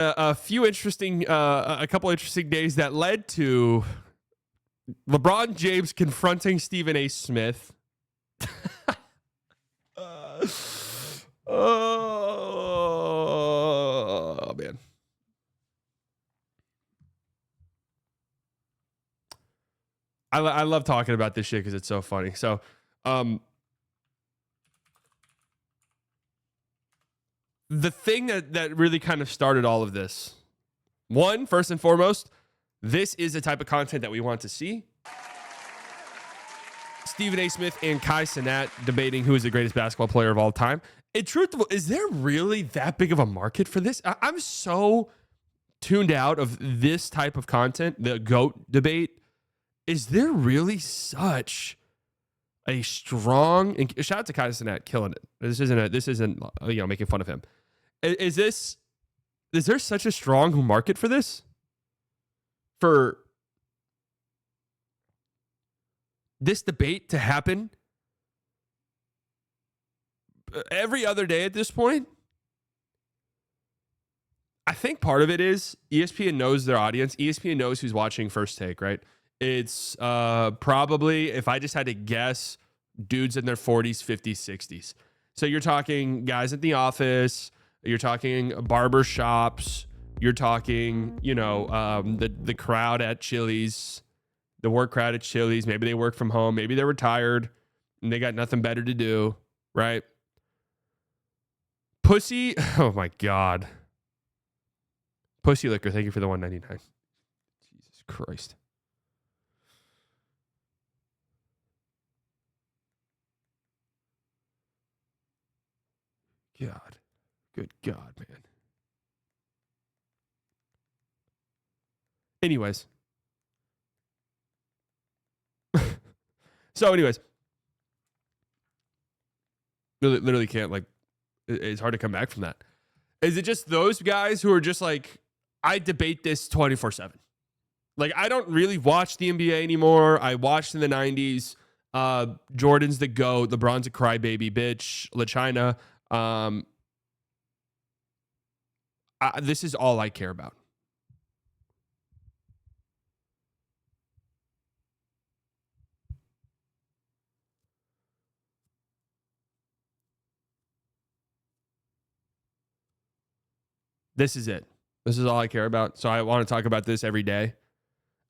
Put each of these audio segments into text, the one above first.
a couple interesting days that led to LeBron James confronting Stephen A. Smith. Oh, man. I love talking about this shit because it's so funny. So, the thing that really kind of started all of this, first and foremost, this is the type of content that we want to see. Stephen A. Smith and Kai Cenat debating who is the greatest basketball player of all time. And truthful, is there really that big of a market for this? I'm so tuned out of this type of content, the GOAT debate. Is there really such a strong, and shout out to Kai Cenat killing it. This isn't making fun of him. Is there such a strong market for this? For this debate to happen every other day at this point? I think part of it is ESPN knows their audience. ESPN knows who's watching First Take, right? It's probably, if I just had to guess, dudes in their 40s, 50s, 60s. So you're talking guys at the office, you're talking barber shops, you're talking, the crowd at Chili's, the work crowd at Chili's. Maybe they work from home. Maybe they're retired and they got nothing better to do, right? Pussy, oh my God. Pussy Liquor, thank you for the $1.99. Jesus Christ. God. Good God, man. Anyways. Literally can't, it's hard to come back from that. Is it just those guys who are just like, I debate this 24/7? Like, I don't really watch the NBA anymore. I watched in the 90s. Jordan's the GOAT. LeBron's a crybaby bitch. LaChina. This is all I care about. This is it. This is all I care about. So I want to talk about this every day.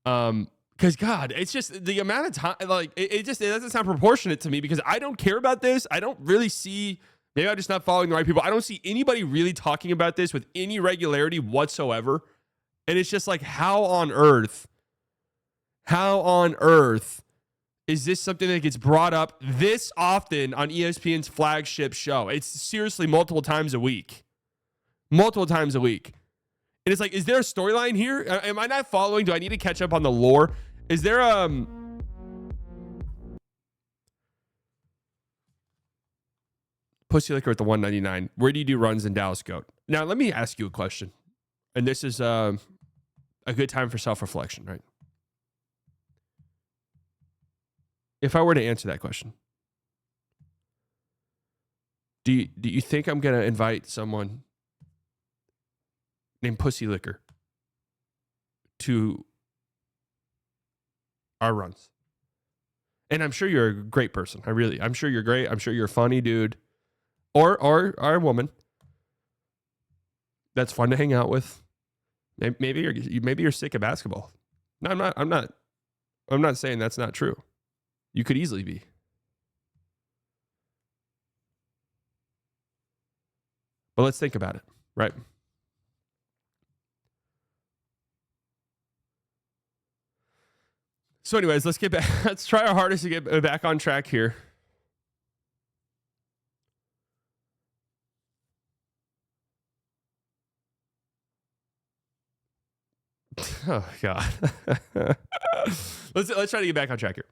Because God, it's just the amount of time, it doesn't sound proportionate to me because I don't care about this. I don't really see, maybe I'm just not following the right people. I don't see anybody really talking about this with any regularity whatsoever. And it's just like, how on earth is this something that gets brought up this often on ESPN's flagship show? It's seriously multiple times a week. And it's like, is there a storyline here? Am I not following? Do I need to catch up on the lore? Is there Pussy Liquor at the $1.99? Where do you do runs in Dallas GOAT? Now, let me ask you a question. And this is a good time for self-reflection, right? If I were to answer that question, do you think I'm going to invite someone named Pussy Liquor to our runs? And I'm sure you're a great person. I'm sure you're great. I'm sure you're a funny dude or a woman that's fun to hang out with. Maybe you're sick of basketball. No, I'm not saying that's not true. You could easily be. But let's think about it, right? So anyways, let's get back. Let's try our hardest to get back on track here. Oh God. Let's try to get back on track here.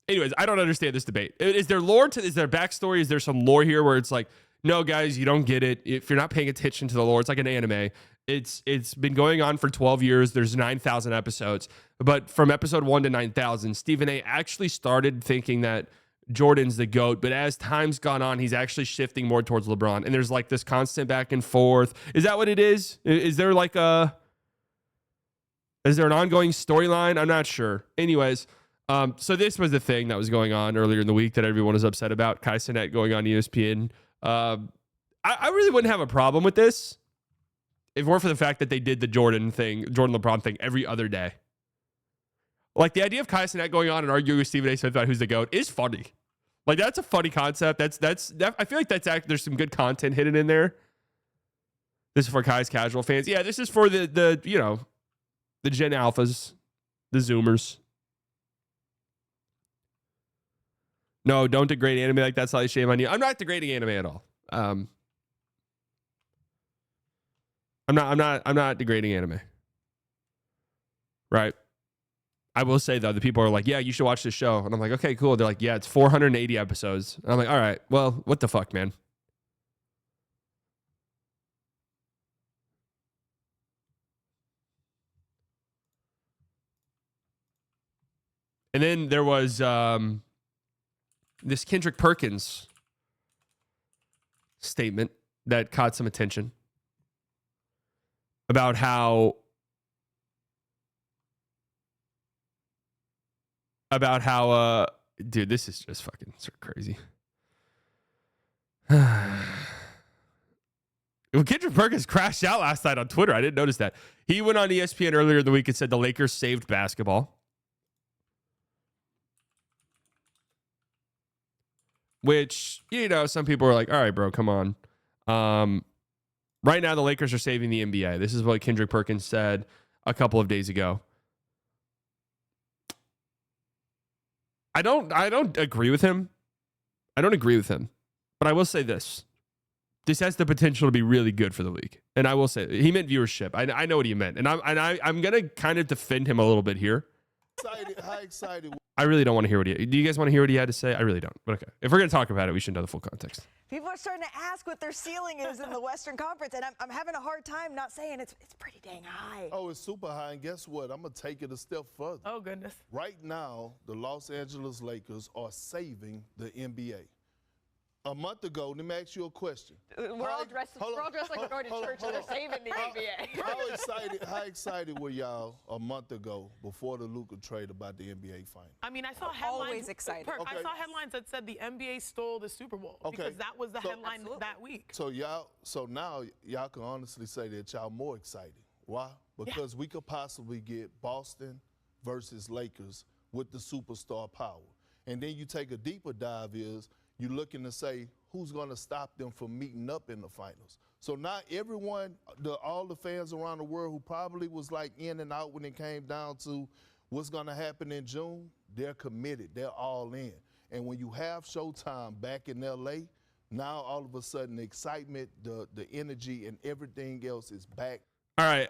Anyways, I don't understand this debate. Is there lore is there backstory? Is there some lore here where it's like, no, guys, you don't get it. If you're not paying attention to the lore, it's like an anime. It's been going on for 12 years. There's 9,000 episodes. But from episode 1 to 9,000, Stephen A. actually started thinking that Jordan's the GOAT, but as time's gone on, he's actually shifting more towards LeBron. And there's like this constant back and forth. Is that what it is? Is there like an ongoing storyline? I'm not sure. Anyways, so this was the thing that was going on earlier in the week that everyone was upset about. Kai Cenat going on ESPN. I really wouldn't have a problem with this if it weren't for the fact that they did the Jordan LeBron thing every other day. Like, the idea of Kai Cenat going on and arguing with Stephen A. Smith about who's the GOAT is funny. Like, that's a funny concept. I feel like there's some good content hidden in there. This is for Kai's casual fans. Yeah, this is for the Gen Alphas, the Zoomers. No, don't degrade anime like that's not a shame on you. I'm not degrading anime at all. I'm not degrading anime. Right. I will say, though, the people are like, yeah, you should watch this show. And I'm like, okay, cool. They're like, yeah, it's 480 episodes. And I'm like, all right, well, what the fuck, man? And then there was this Kendrick Perkins statement that caught some attention about how dude, this is just fucking sort of crazy. Kendrick Perkins crashed out last night on Twitter. I didn't notice that. He went on ESPN earlier in the week and said the Lakers saved basketball. Which, some people are like, all right, bro, come on. Right now, the Lakers are saving the NBA. This is what Kendrick Perkins said a couple of days ago. I don't agree with him. But I will say this. This has the potential to be really good for the league. And I will say, he meant viewership. I know what he meant. And I'm going to kind of defend him a little bit here. How excited? I really don't want to hear do you guys want to hear what he had to say? I really don't. But okay. If we're going to talk about it, we should know the full context. People are starting to ask what their ceiling is in the Western Conference, and I'm having a hard time not saying it's pretty dang high. Oh, it's super high, and guess what? I'm going to take it a step further. Oh, goodness. Right now, the Los Angeles Lakers are saving the NBA. A month ago, let me ask you a question. We're all dressed like we're going to church and they're saving the NBA. How excited were y'all a month ago before the Luka trade about the NBA final? I mean, I saw headlines. Always excited. I saw headlines that said the NBA stole the Super Bowl because that was the headline that week. So now y'all can honestly say that y'all more excited. Why? Because we could possibly get Boston versus Lakers with the superstar power. And then you take a deeper dive you're looking to say who's going to stop them from meeting up in the finals. So now everyone, all the fans around the world who probably was like in and out when it came down to what's going to happen in June, they're committed. They're all in. And when you have Showtime back in L.A., now all of a sudden the excitement, the energy, and everything else is back. All right.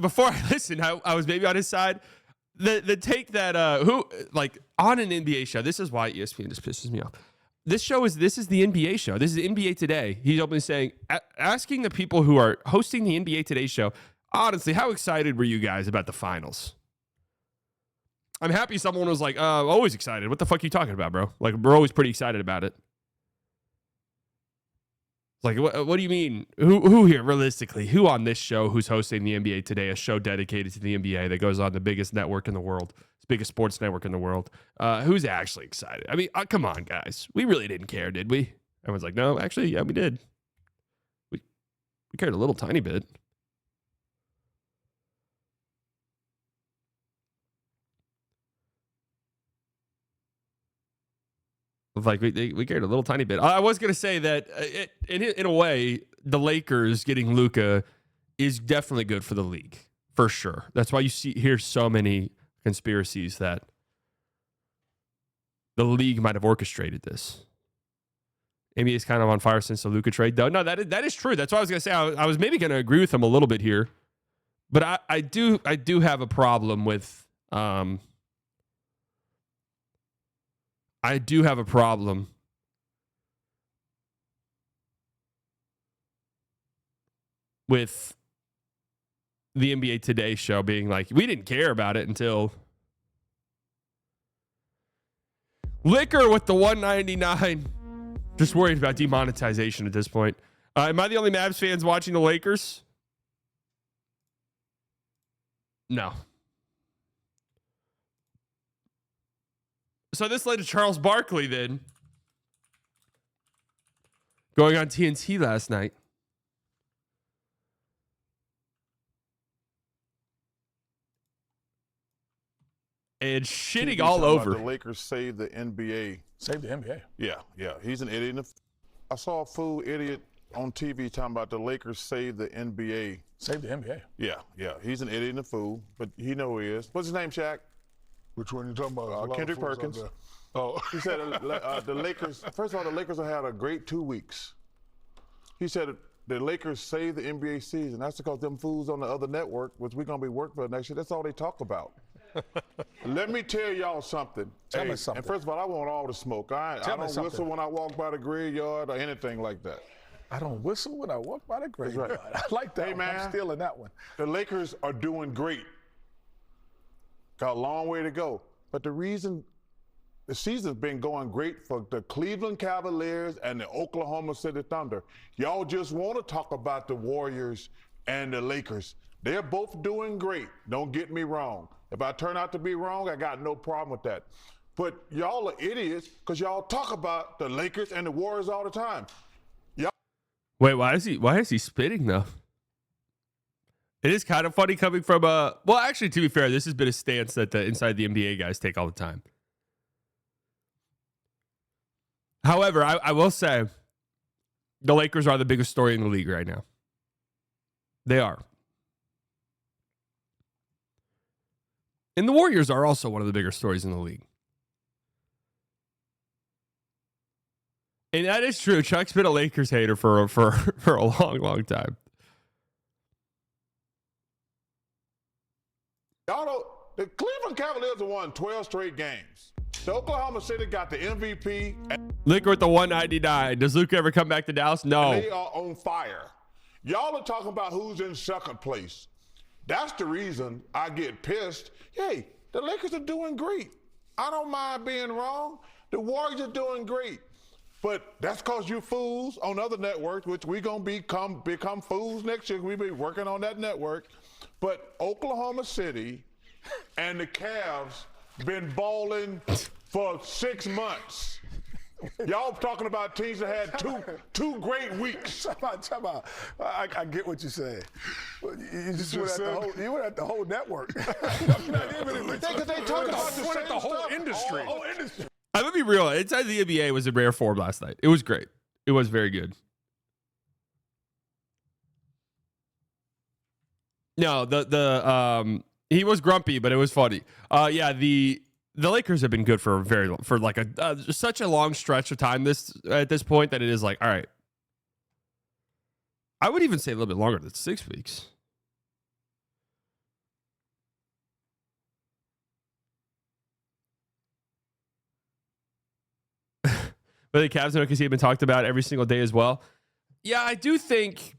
Before I listened, I was maybe on his side. The take that on an NBA show, this is why ESPN just pisses me off. This is the NBA show. This is NBA Today. He's openly saying, asking the people who are hosting the NBA Today show, honestly, how excited were you guys about the finals? I'm happy someone was like, always excited. What the fuck are you talking about, bro? Like, we're always pretty excited about it. Like, what do you mean? Who here, realistically, who on this show who's hosting the NBA Today, a show dedicated to the NBA that goes on the biggest network in the world, the biggest sports network in the world, who's actually excited? I mean, come on, guys. We really didn't care, did we? Everyone's like, no, actually, yeah, we did. We cared a little tiny bit. Like, we cared a little tiny bit. I was going to say that in a way, the Lakers getting Luka is definitely good for the league, for sure. That's why you hear so many conspiracies that the league might have orchestrated this. NBA is kind of on fire since the Luka trade, though. No, that is true. That's what I was going to say. I was maybe going to agree with him a little bit here, but I do have a problem with. I do have a problem with the NBA Today show being like, we didn't care about it until Liquor with the 199. Just worried about demonetization at this point. Am I the only Mavs fans watching the Lakers? No. So this led to Charles Barkley then going on TNT last night. And shitting all over. The Lakers saved the NBA. Saved the NBA. Yeah. He's an idiot. I saw a fool idiot on TV talking about the Lakers saved the NBA. Saved the NBA. Yeah. He's an idiot and a fool, but he know who he is. What's his name, Shaq? Which one you talking about? Kendrick Perkins. Oh. He said the Lakers, first of all, the Lakers have had a great 2 weeks. He said the Lakers saved the NBA season. That's because them fools on the other network, which we're going to be working for next year, that's all they talk about. Let me tell y'all something. Tell me something. And first of all, I want all the smoke. I don't whistle when I walk by the graveyard or anything like that. I don't whistle when I walk by the graveyard. Right. I like that. Hey, one. man. I'm stealing that one. The Lakers are doing great. Got a long way to go. But the reason the season's been going great for the Cleveland Cavaliers and the Oklahoma City Thunder. Y'all just want to talk about the Warriors and the Lakers. They're both doing great. Don't get me wrong. If I turn out to be wrong, I got no problem with that. But y'all are idiots because y'all talk about the Lakers and the Warriors all the time. Wait, why is he spitting though? It is kind of funny coming from well, actually, to be fair, this has been a stance that the inside the NBA guys take all the time. However, I will say the Lakers are the biggest story in the league right now. They are. And the Warriors are also one of the bigger stories in the league. And that is true. Chuck's been a Lakers hater for a long, long time. Y'all know the Cleveland Cavaliers have won 12 straight games. The Oklahoma City got the MVP. Liquor with the 199. Does Luka ever come back to Dallas? No. They are on fire. Y'all are talking about who's in second place. That's the reason I get pissed. Hey, the Lakers are doing great. I don't mind being wrong. The Warriors are doing great. But that's because you fools on other networks, which we're going to become fools next year. We'll be working on that network. But Oklahoma City and the Cavs been balling for 6 months. Y'all talking about teams that had two great weeks. Time out. I get what you're saying. You just went at the whole network. They talking about the whole industry. Whole industry. I'm going to be real. Inside the NBA was in rare form last night. It was great. It was very good. No, he was grumpy, but it was funny. Yeah, the Lakers have been good for like such a long stretch of time at this point that it is like, all right. I would even say a little bit longer than 6 weeks. But the Cavs and OKC have been talked about every single day as well. Yeah, I think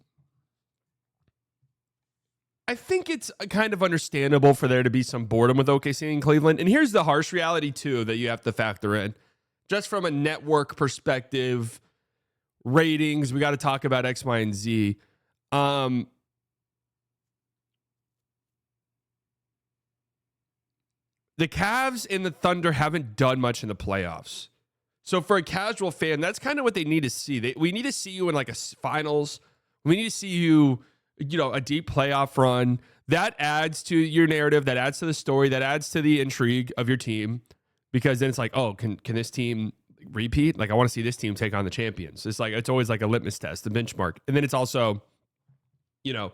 it's kind of understandable for there to be some boredom with OKC and Cleveland. And here's the harsh reality, too, that you have to factor in. Just from a network perspective, ratings, we got to talk about X, Y, and Z. The Cavs and the Thunder haven't done much in the playoffs. So for a casual fan, that's kind of what they need to see. We need to see you in like a finals. We need to see you, a deep playoff run. That adds to your narrative. That adds to the story. That adds to the intrigue of your team. Because then it's like, oh, can this team repeat? Like, I want to see this team take on the champions. It's always like a litmus test, the benchmark. And then it's also, when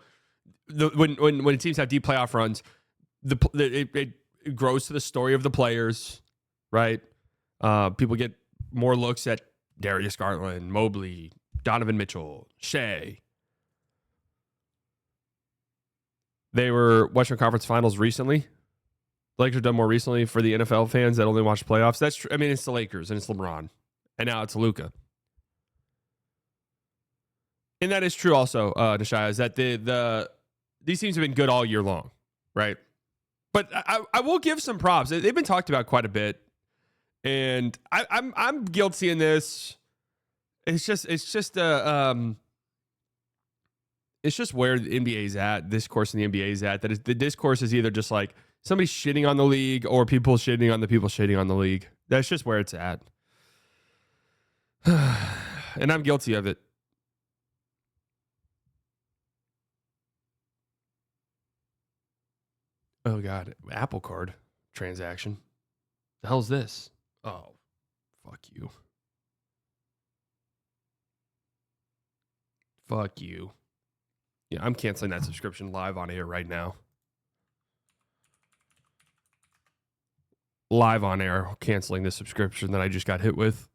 teams have deep playoff runs, it grows to the story of the players, right? People get more looks at Darius Garland, Mobley, Donovan Mitchell, Shea. They were Western Conference Finals recently. The Lakers have done more recently for the NFL fans that only watch playoffs. That's true. I mean, it's the Lakers and it's LeBron. And now it's Luka. And that is true also, Nishaya, is that these teams have been good all year long, right? But I will give some props. They've been talked about quite a bit. And I'm guilty in this. It's just where the NBA's at. Discourse in the NBA is at. That is, the discourse is either just like somebody shitting on the league or people shitting on the people shitting on the league. That's just where it's at. And I'm guilty of it. Oh God, Apple Card transaction. The hell's this? Oh, fuck you. Fuck you. Yeah, I'm canceling that subscription live on air right now. Live on air, canceling this subscription that I just got hit with.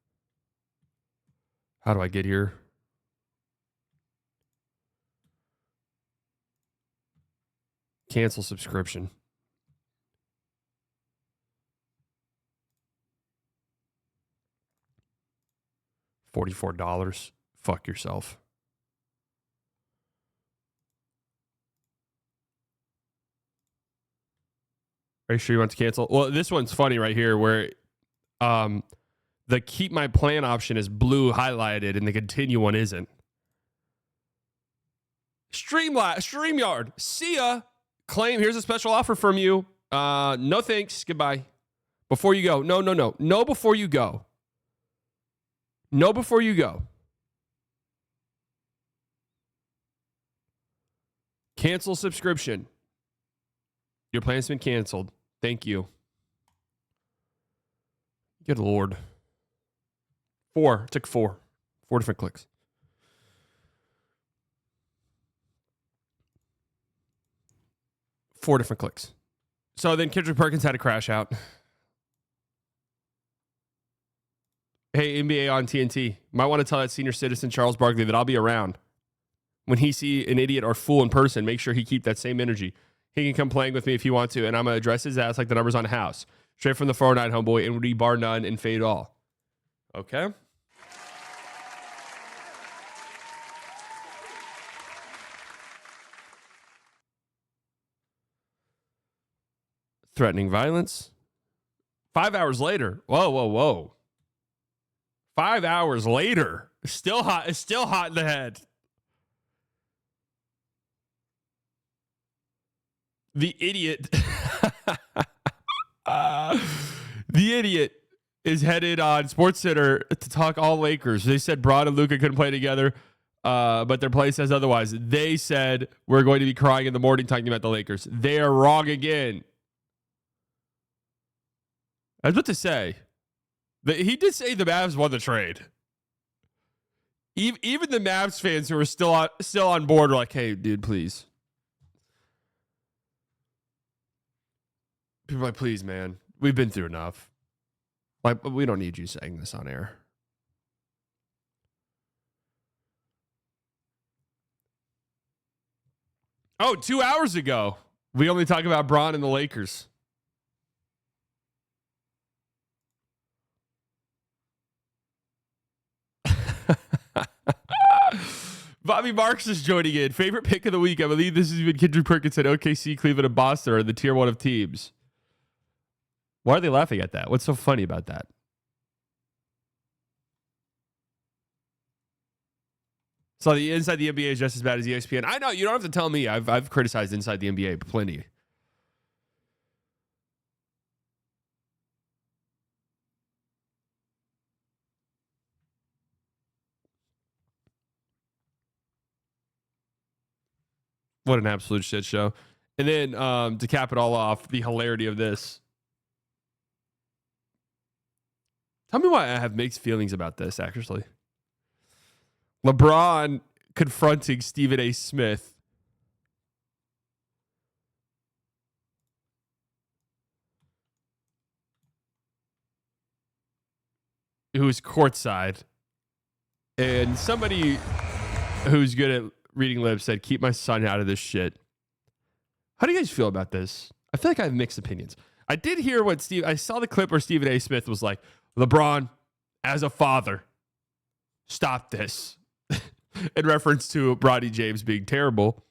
How do I get here? Cancel subscription. $44. Fuck yourself. Are you sure you want to cancel? Well, this one's funny right here where the keep my plan option is blue highlighted and the continue one isn't. StreamYard. See ya. Claim, here's a special offer from you. No thanks. Goodbye. Before you go. No. No before you go. No before you go. Cancel subscription. Your plan's been canceled. Thank you. Good Lord. 4. It took 4. 4 different clicks. Four different clicks. So then Kendrick Perkins had to crash out. Hey, NBA on TNT. Might want to tell that senior citizen Charles Barkley that I'll be around. When he see an idiot or fool in person, make sure he keep that same energy. He can come playing with me if he wants to, and I'm going to address his ass like the numbers on a house. Straight from the 409, homeboy, and we bar none and fade all. Okay? Threatening violence. 5 hours later. Whoa. 5 hours later. Still hot. It's still hot in the head. The idiot. The idiot is headed on SportsCenter to talk all Lakers. They said Braun and Luka couldn't play together, but their play says otherwise. They said we're going to be crying in the morning talking about the Lakers. They are wrong again. I was about to say, he did say the Mavs won the trade. Even the Mavs fans who are still on board are like, hey, dude, please. People are like, please, man. We've been through enough. Like, we don't need you saying this on air. Oh, 2 hours ago, we only talk about Braun and the Lakers. Bobby Marks is joining in. Favorite pick of the week. I believe this has been Kendrick Perkins at OKC, Cleveland, and Boston are the tier 1 of teams. Why are they laughing at that? What's so funny about that? So the Inside the NBA is just as bad as ESPN. I know, you don't have to tell me. I've criticized Inside the NBA plenty. What an absolute shit show. And then to cap it all off, the hilarity of this. Tell me why I have mixed feelings about this, actually. LeBron confronting Stephen A. Smith. Who's courtside. And somebody who's good at reading lips said, keep my son out of this shit. How do you guys feel about this? I feel like I have mixed opinions. I did hear I saw the clip where Stephen A. Smith was like, LeBron, as a father, stop this. In reference to LeBron James being terrible.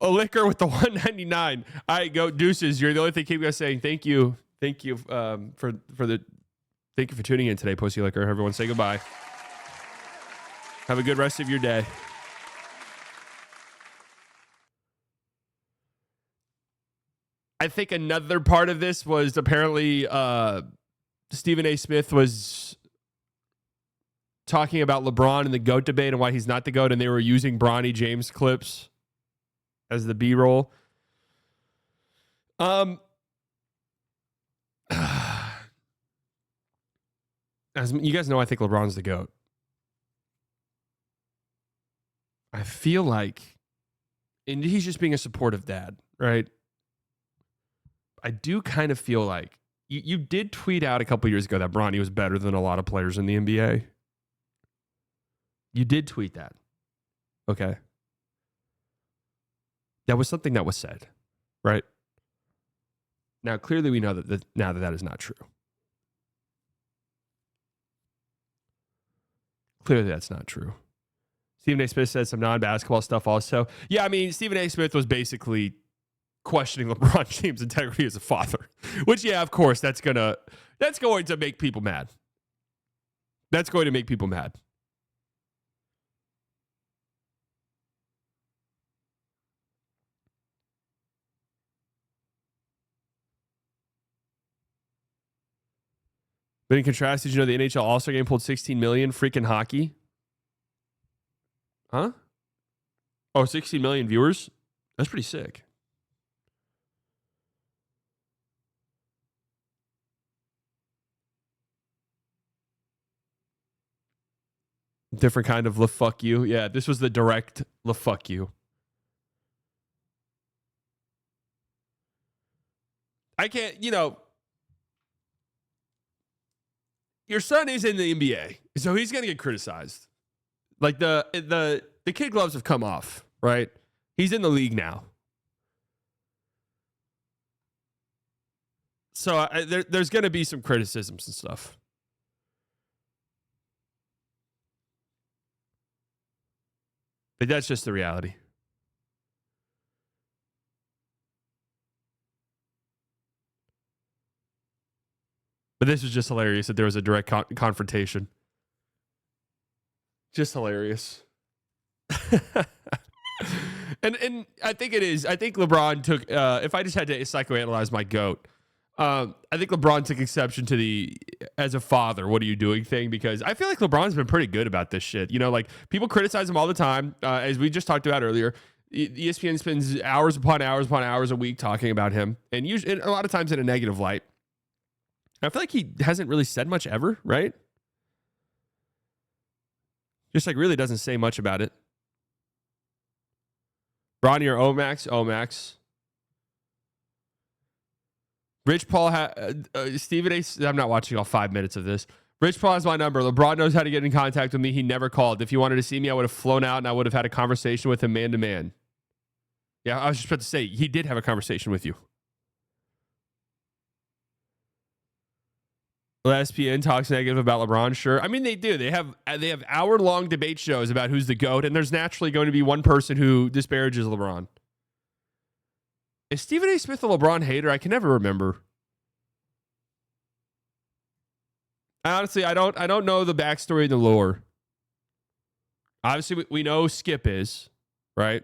A liquor with the 199. All right, go deuces. You're the only thing keeping us saying thank you. Thank you for tuning in today, Pussy Liquor. Everyone say goodbye. Have a good rest of your day. I think another part of this was apparently Stephen A. Smith was talking about LeBron and the GOAT debate and why he's not the GOAT, and they were using Bronny James clips as the B-roll. As you guys know, I think LeBron's the GOAT. I feel like, and he's just being a supportive dad, right? I do kind of feel like you did tweet out a couple years ago that Bronny was better than a lot of players in the NBA. You did tweet that. Okay. That was something that was said, right? Now, clearly we know that that is not true. Clearly that's not true. Stephen A. Smith said some non-basketball stuff also. Yeah, I mean, Stephen A. Smith was basically questioning LeBron James' integrity as a father, which, yeah, of course, that's going to make people mad. That's going to make people mad. But in contrast, did you know the NHL All-Star Game pulled 16 million freaking hockey? Huh? Oh, 16 million viewers? That's pretty sick. Different kind of fuck you. Yeah, this was the direct fuck you. I can't, your son is in the NBA, so he's going to get criticized. Like the kid gloves have come off, right? He's in the league now. So there's going to be some criticisms and stuff. But that's just the reality. But this was just hilarious that there was a direct confrontation. Just hilarious. and I think it is. I think LeBron took, if I just had to psychoanalyze my GOAT, I think LeBron took exception to the, as a father, what are you doing thing? Because I feel like LeBron's been pretty good about this shit. Like people criticize him all the time. As we just talked about earlier, ESPN spends hours upon hours a week talking about him. And usually, a lot of times in a negative light. I feel like he hasn't really said much ever, right? Just like really doesn't say much about it. Bronny or Omax? Omax. Rich Paul, Stephen A. I'm not watching all 5 minutes of this. Rich Paul has my number. LeBron knows how to get in contact with me. He never called. If he wanted to see me, I would have flown out and I would have had a conversation with him man to man. Yeah, I was just about to say, he did have a conversation with you. ESPN talks negative about LeBron. Sure. I mean, they do. They have hour-long debate shows about who's the GOAT, and there's naturally going to be one person who disparages LeBron. Is Stephen A. Smith a LeBron hater? I can never remember. Honestly, I don't know the backstory and the lore. Obviously, we know Skip is, right?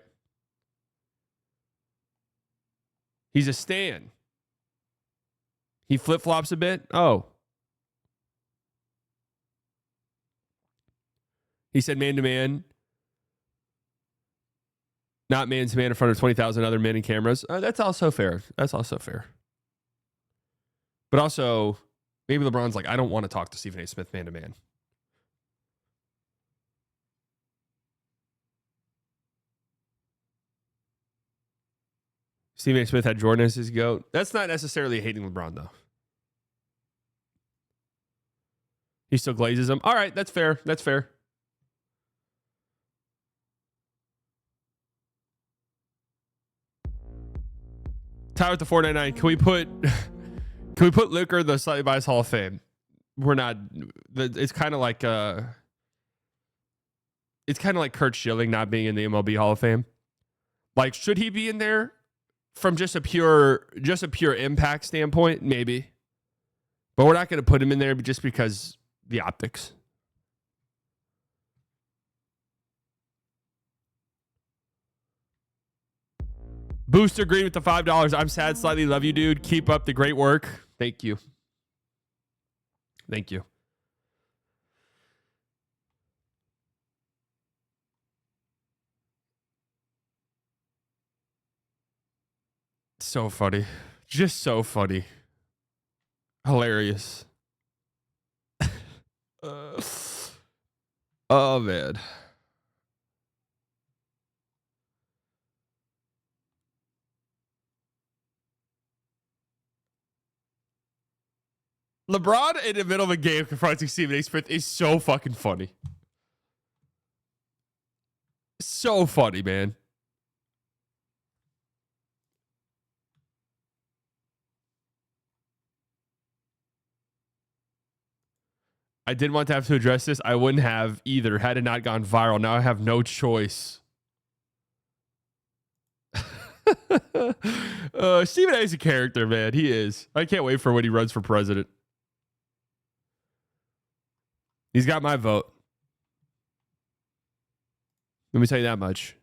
He's a stan. He flip-flops a bit. Oh. He said man-to-man, not man-to-man in front of 20,000 other men and cameras. That's also fair. That's also fair. But also, maybe LeBron's like, I don't want to talk to Stephen A. Smith man-to-man. Stephen A. Smith had Jordan as his GOAT. That's not necessarily hating LeBron, though. He still glazes him. All right, that's fair. That's fair. Tyler with the 499. Can we put Luker in the Slightly Biased Hall of Fame? We're not. It's kind of like Kurt Schilling not being in the MLB Hall of Fame. Like, should he be in there from just a pure impact standpoint? Maybe. But we're not going to put him in there just because the optics. Booster Green with the $5. I'm sad, slightly love you, dude. Keep up the great work. Thank you. Thank you. So funny. Just so funny. Hilarious. Oh, man. LeBron in the middle of a game confronting Stephen A. Smith is so fucking funny. So funny, man. I didn't want to have to address this. I wouldn't have either had it not gone viral. Now I have no choice. Stephen A. is a character, man. He is. I can't wait for when he runs for president. He's got my vote. Let me tell you that much.